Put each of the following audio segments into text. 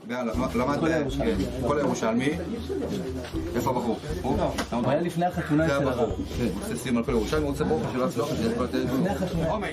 למד כל הירושלמי. איפה הבחור? הוא היה לפני החתונה של הרב. כן, הוא עושה סיום על כל ירושלמי, הוא רוצה ברוך שלא הצלוח את זה. לפני החתונה.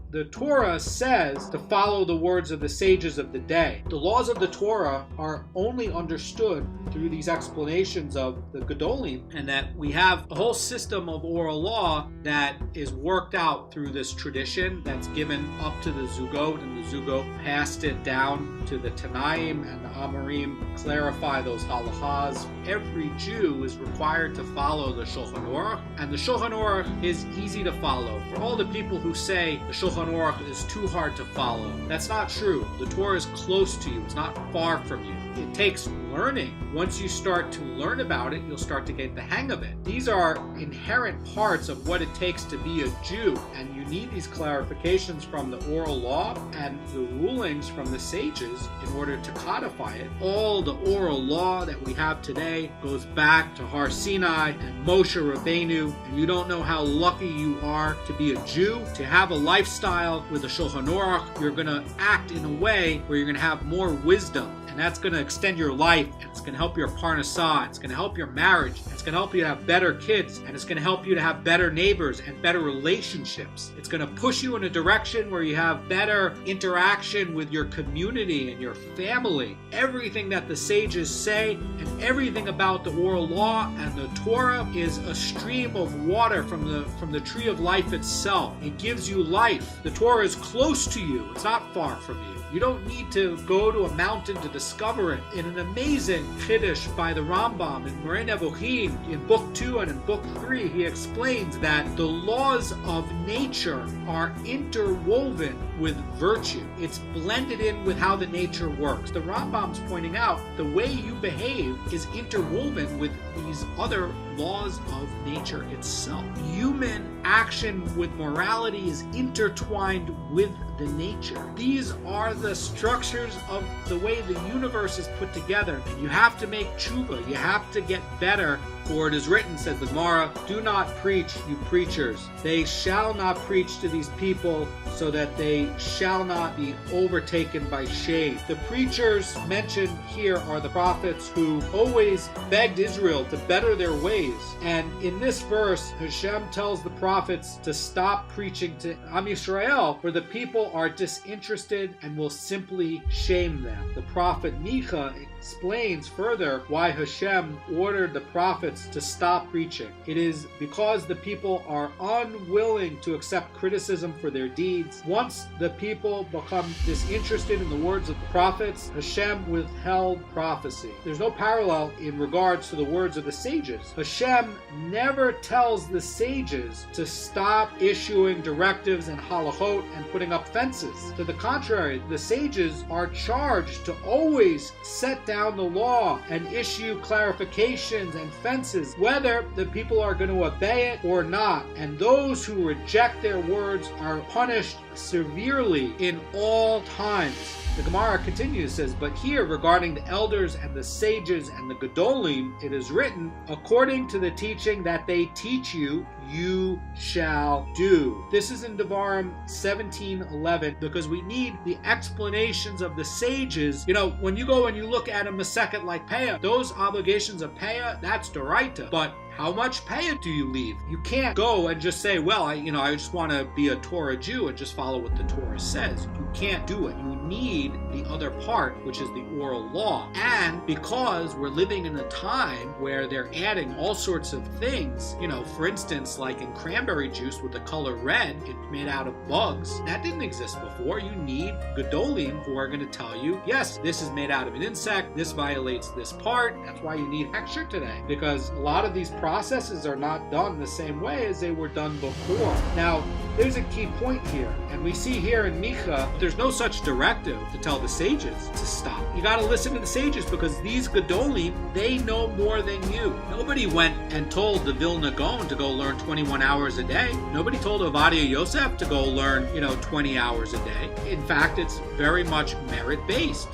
The Torah says to follow the words of the sages of the day. The laws of the Torah are only understood through these explanations of the Gedolim, and that we have a whole system of oral law that is worked out through this tradition that's given up to the Zugot, and the Zugot passed it down to the Tanaim and the Amorim, clarify those halachas. Every Jew is required to follow the Shulhan Aruch, and the Shulhan Aruch is easy to follow. For all the people who say the Shulhan Aruch is too hard to follow, that's not true. The Torah is close to you, it's not far from you. It takes learning. Once you start to learn about it, you'll start to get the hang of it. These are inherent parts of what it takes to be a Jew, and you need these clarifications from the oral law and the rulings from the sages in order to codify it. All the oral law that we have today goes back to Har Sinai and Moshe Rabbeinu, and you don't know how lucky you are to be a Jew, to have a lifestyle with a Shulhan Aruch. You're going to act in a way where you're going to have more wisdom, and that's going to extend your life, and it's going to help your parnassah, it's going to help your marriage, it's going to help you to have better kids, and it's going to help you to have better neighbors and better relationships. It's going to push you in a direction where you have better interaction with your community and your family. Everything that the sages say and everything about the oral law and the Torah is a stream of water from the tree of life itself. It gives you life. The Torah is close to you. It's not far from you. You don't need to go to a mountain to discover it. In an amazing Chiddush by the Rambam in Moreh Nevuchim, in Book 2 and in Book 3, he explains that the laws of nature are interwoven with virtue. It's blended in with how the nature works. The Rambam's pointing out the way you behave is interwoven with these other laws of nature itself. Human action with morality is intertwined with the nature. These are the structures of the way the universe is put together. And you have to make tshuva. You have to get better. For it is written, said the Gemara, do not preach, you preachers. They shall not preach to these people so that they shall not be overtaken by shade. The preachers mentioned here are the prophets who always begged Israel to better their ways. And in this verse, Hashem tells the prophets to stop preaching to Am Yisrael, for the people are disinterested and will simply shame them. The prophet Micha explains further why Hashem ordered the prophets to stop preaching. It is because the people are unwilling to accept criticism for their deeds. Once the people become disinterested in the words of the prophets, Hashem withheld prophecy. There's no parallel in regards to the words of the sages. Hashem never tells the sages to stop issuing directives and halachot and putting up fences. To the contrary, the sages are charged to always set down the law and issue clarifications and fences, whether the people are going to obey it or not. And those who reject their words are punished severely in all times. The Gemara continues, says, but here regarding the elders and the sages and the Gedolim, it is written, according to the teaching that they teach you, you shall do. This is in Devarim 17:11, because we need the explanations of the sages. You know, when you go and you look at a Masechet like Peah, those obligations of Peah, that's Doraita. But how much Peah do you leave? You can't go and just say, well, I just want to be a Torah Jew and just follow what the Torah says. You can't do it. You need the other part, which is the oral law. And because we're living in a time where they're adding all sorts of things, for instance, like in cranberry juice with the color red, it's made out of bugs. That didn't exist before. You need Gedolim who are going to tell you, yes, this is made out of an insect, this violates this part. That's why you need Hechsher today, because a lot of these processes are not done the same way as they were done before. Now, there's a key point here, and we see here in Micha, there's no such directive to tell the sages to stop. You got to listen to the sages because these Gedolim, they know more than you. Nobody went and told the Vilna Gaon to go learn 21 hours a day. Nobody told Ovadia Yosef to go learn, 20 hours a day. In fact, it's very much merit-based.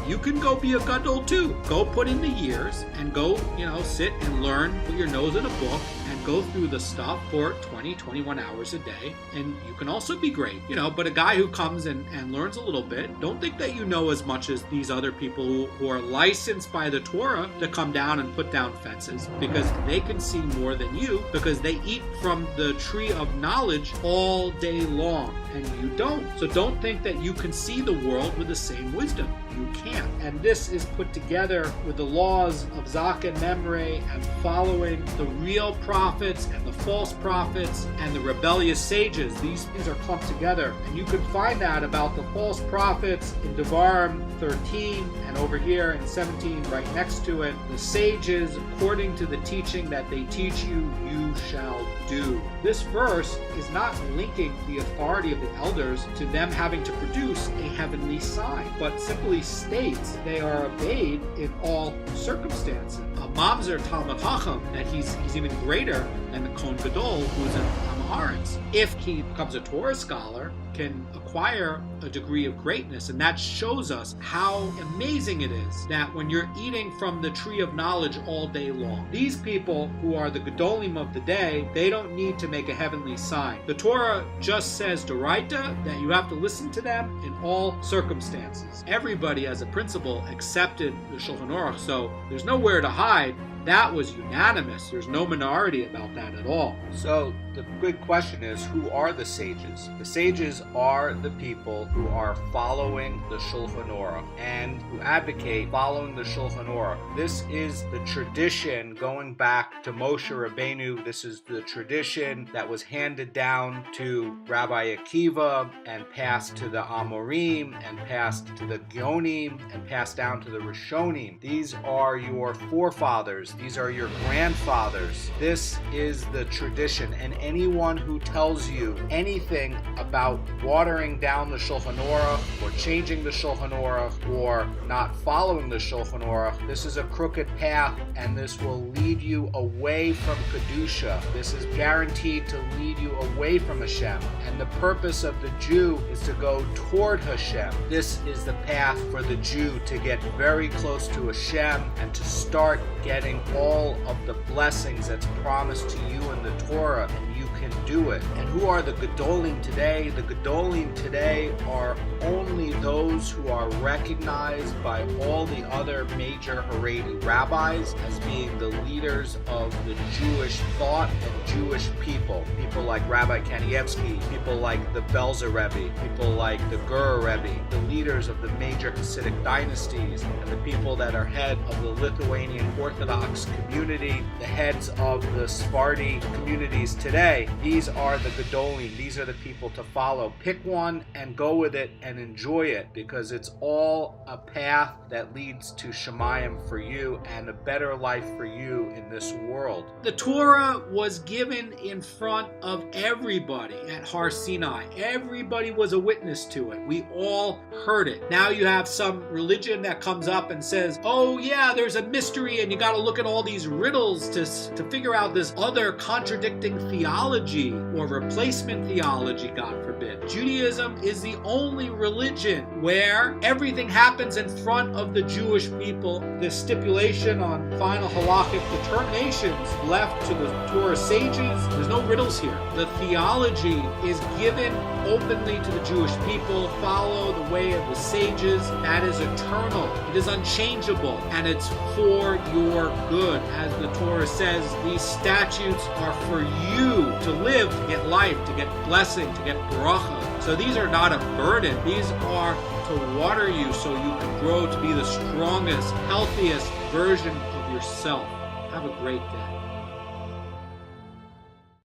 You can go be a Gadol too. Go put in the years and go, sit and learn, put your nose in a book and go through the stuff for 20, 21 hours a day. And you can also be great, but a guy who comes and learns a little bit, don't think that you know as much as these other people who are licensed by the Torah to come down and put down fences, because they can see more than you, because they eat from the tree of knowledge all day long and you don't. So don't think that you can see the world with the same wisdom. You can't. And this is put together with the laws of Zak and Memre and following the real prophets and the false prophets and the rebellious sages. These things are clumped together. And you can find that about the false prophets in Devarim 13 and over here in 17 right next to it. The sages, according to the teaching that they teach you, you shall do. This verse is not linking the authority of the elders to them having to produce a heavenly sign, but simply states they are obeyed in all circumstances. A mamzer Talmud Chacham, that he's even greater than the Kohen Gadol, who's an Amaharetz. If he becomes a Torah scholar, can acquire a degree of greatness, and that shows us how amazing it is that when you're eating from the tree of knowledge all day long, these people who are the Gedolim of the day, they don't need to make a heavenly sign. The Torah just says Doraita that you have to listen to them in all circumstances. Everybody as a principle accepted the Shulhan Aruch, so there's nowhere to hide. That was unanimous. There's no minority about that at all. So the big question is, who are the sages? The sages are the people who are following the Shulhan Aruch and who advocate following the Shulhan Aruch. This is the tradition going back to Moshe Rabbeinu. This is the tradition that was handed down to Rabbi Akiva and passed to the Amorim and passed to the Geonim and passed down to the Rishonim. These are your forefathers. These are your grandfathers. This is the tradition, and anyone who tells you anything about watering down the Shulhan Aruch or changing the Shulhan Aruch or not following the Shulhan Aruch, this is a crooked path, and this will lead you away from Kedusha. This is guaranteed to lead you away from Hashem, and the purpose of the Jew is to go toward Hashem. This is the path for the Jew to get very close to Hashem and to start getting all of the blessings that's promised to you in the Torah, and you can do it. And who are the Gedolim today? The Gedolim today are only those who are recognized by all the other major Haredi rabbis as being the leaders of the Jewish thought and Jewish people. People like Rabbi Kanievsky, people like the Belz Rebbe, people like the Gur Rebbe, the leaders of the major Hasidic dynasties, and the people that are head of the Lithuanian Orthodox community, the heads of the Sephardi communities today. These are the Gedolim. These are the people to follow. Pick one and go with it and enjoy it, because it's all a path that leads to Shemayim for you and a better life for you in this world. The Torah was given in front of everybody at Har Sinai. Everybody was a witness to it. We all heard it. Now you have some religion that comes up and says, oh yeah, there's a mystery and you got to look at all these riddles to figure out this other contradicting theology or replacement theology, God forbid. Judaism is the only religion where everything happens in front of the Jewish people. The stipulation on final halakhic determinations left to the Torah sages. There's no riddles here. The theology is given openly to the Jewish people. Follow the way of the sages. That is eternal. It is unchangeable, and it's for your good. As the Torah says, these statutes are for you to live, to get life, to get blessing, to get bracha. So these are not a burden. These are to water you so you can grow to be the strongest, healthiest version of yourself. Have a great day.